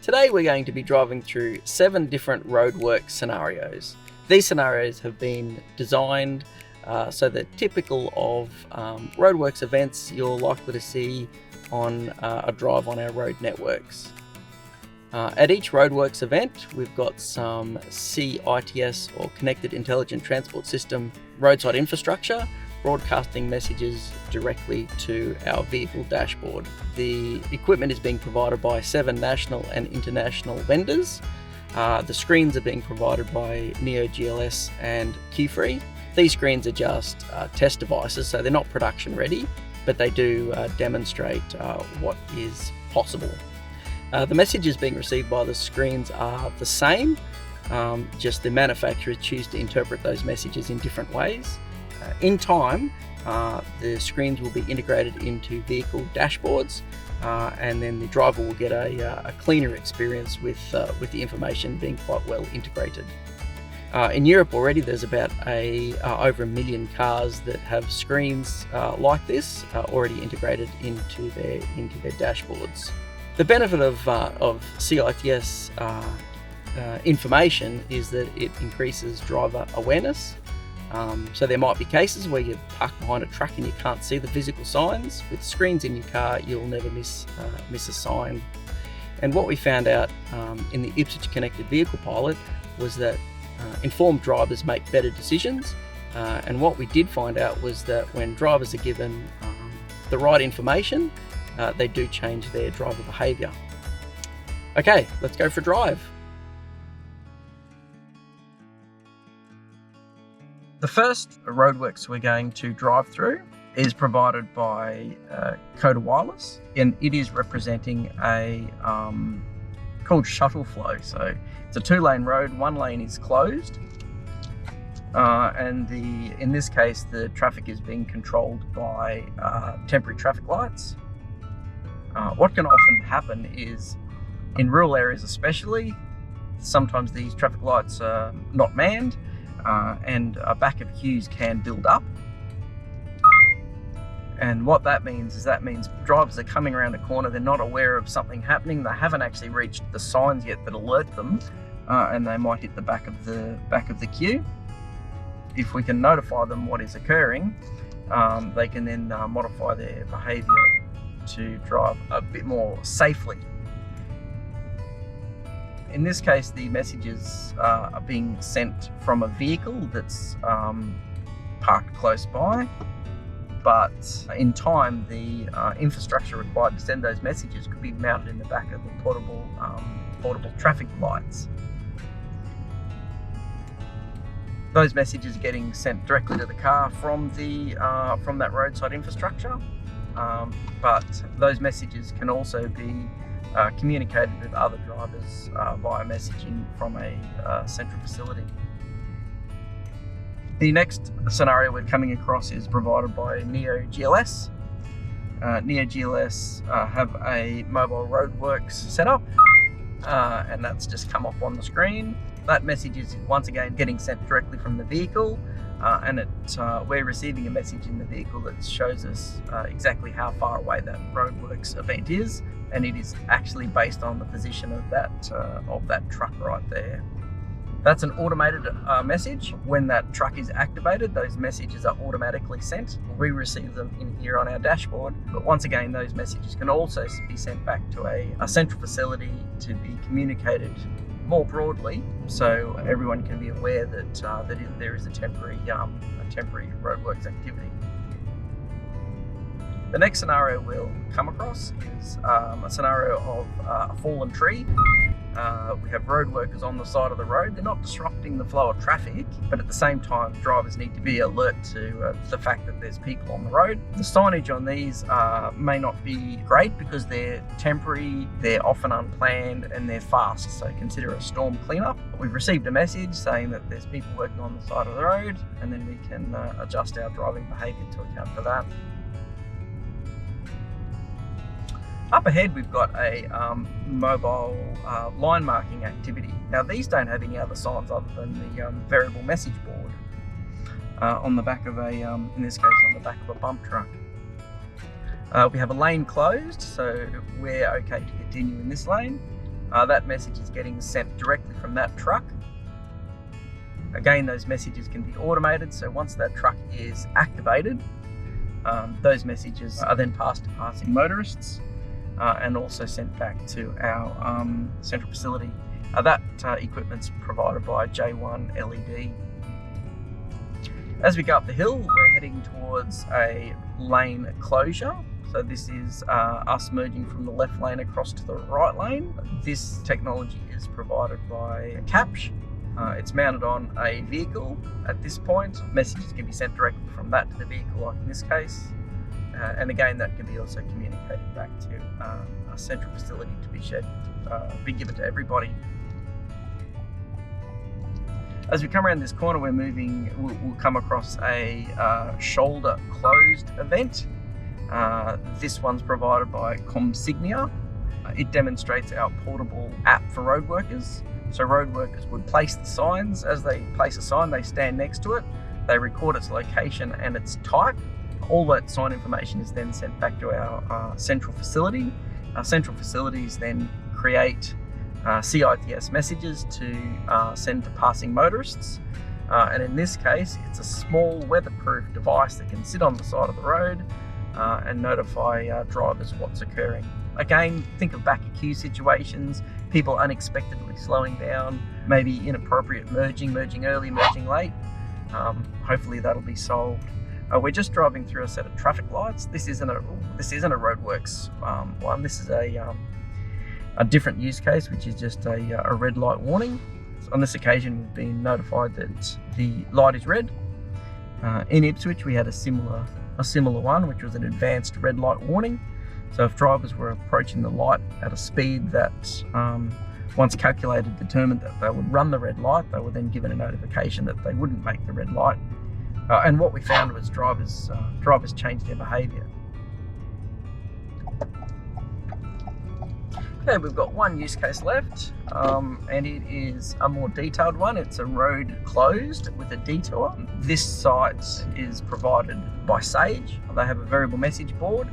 Today we're going to be driving through 7 different Roadworks scenarios. These scenarios have been designed so they're typical of Roadworks events you're likely to see on a drive on our road networks. At each Roadworks event, we've got some CITS or Connected Intelligent Transport System roadside infrastructure broadcasting messages directly to our vehicle dashboard. The equipment is being provided by 7 national and international vendors. The screens are being provided by NeoGLS and Cooperative. These screens are just test devices, so they're not production ready, but they do demonstrate what is possible. The messages being received by the screens are the same, just the manufacturers choose to interpret those messages in different ways. In time, the screens will be integrated into vehicle dashboards, and then the driver will get a cleaner experience with the information being quite well integrated. In Europe already, there's about over 1 million cars that have screens like this already integrated into their dashboards. The benefit of CITS information is that it increases driver awareness. So there might be cases where you're parked behind a truck and you can't see the physical signs. With screens in your car, you'll never miss a sign. And what we found out in the Ipswich Connected Vehicle Pilot was that informed drivers make better decisions. And what we did find out was that when drivers are given the right information, they do change their driver behaviour. Okay, let's go for a drive. The first Roadworks we're going to drive through is provided by Coda Wireless, and it is representing a called shuttle flow. So it's a 2-lane road, 1 lane is closed, and in this case the traffic is being controlled by temporary traffic lights. What can often happen is, in rural areas especially, sometimes these traffic lights are not manned, and back of queues can build up. And what that means is drivers are coming around a corner, they're not aware of something happening, they haven't actually reached the signs yet that alert them, and they might hit the back of the queue. If we can notify them what is occurring, they can then modify their behaviour to drive a bit more safely. In this case, the messages are being sent from a vehicle that's parked close by, but in time the infrastructure required to send those messages could be mounted in the back of the portable traffic lights. Those messages are getting sent directly to the car from that roadside infrastructure, but those messages can also be communicated with other drivers via messaging from a central facility. The next scenario we're coming across is provided by NeoGLS. NeoGLS have a mobile Roadworks setup, and that's just come up on the screen. That message is once again getting sent directly from the vehicle, and we're receiving a message in the vehicle that shows us exactly how far away that Roadworks event is, and it is actually based on the position of that truck right there. That's an automated message. When that truck is activated, those messages are automatically sent. We receive them in here on our dashboard, but once again, those messages can also be sent back to a central facility to be communicated more broadly, so everyone can be aware that there is a temporary Roadworks activity. The next scenario we'll come across is a scenario of a fallen tree. We have road workers on the side of the road. They're not disrupting the flow of traffic, but at the same time, drivers need to be alert to the fact that there's people on the road. The signage on these may not be great because they're temporary, they're often unplanned, and they're fast, so consider a storm cleanup. We've received a message saying that there's people working on the side of the road, and then we can adjust our driving behaviour to account for that. Up ahead, we've got a mobile line marking activity. Now, these don't have any other signs other than the variable message board on the back of in this case, on the back of a bump truck. We have a lane closed, so we're okay to continue in this lane. That message is getting sent directly from that truck. Again, those messages can be automated, so once that truck is activated, those messages are then passed to passing motorists and also sent back to our central facility. That equipment's provided by J1 LED. As we go up the hill, we're heading towards a lane closure. So this is us merging from the left lane across to the right lane. This technology is provided by Capsh. It's mounted on a vehicle at this point. Messages can be sent directly from that to the vehicle, like in this case. And again, that can be also communicated back to a central facility to be given to everybody. As we come around this corner, we'll come across a shoulder closed event. This one's provided by Comsignia. It demonstrates our portable app for road workers. So road workers would place the signs. As they place a sign, they stand next to it. They record its location and its type. All that sign information is then sent back to our central facility. Our central facilities then create CITS messages to send to passing motorists. And in this case, it's a small weatherproof device that can sit on the side of the road and notify drivers what's occurring. Again, think of back queue situations, people unexpectedly slowing down, maybe inappropriate merging early, merging late. Hopefully that'll be solved. We're just driving through a set of traffic lights. This isn't a Roadworks one. This is a different use case, which is just a red light warning. So on this occasion, we've been notified that the light is red. In Ipswich, we had a similar one, which was an advanced red light warning. So if drivers were approaching the light at a speed that, once calculated, determined that they would run the red light, they were then given a notification that they wouldn't make the red light. And what we found was drivers changed their behaviour. Okay, we've got one use case left, and it is a more detailed one. It's a road closed with a detour. This site is provided by Sage. They have a variable message board,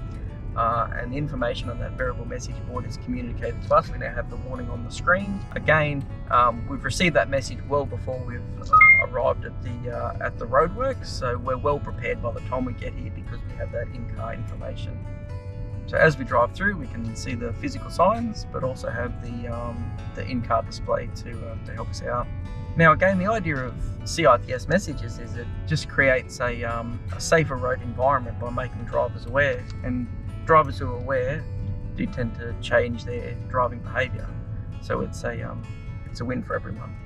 and the information on that variable message board is communicated to us. We now have the warning on the screen. Again, we've received that message well before we've arrived at the Roadworks, so we're well prepared by the time we get here because we have that in-car information. So as we drive through, we can see the physical signs, but also have the in-car display to help us out. Now again, the idea of CITS messages is it just creates a safer road environment by making drivers aware, and drivers who are aware do tend to change their driving behaviour. So it's a win for everyone.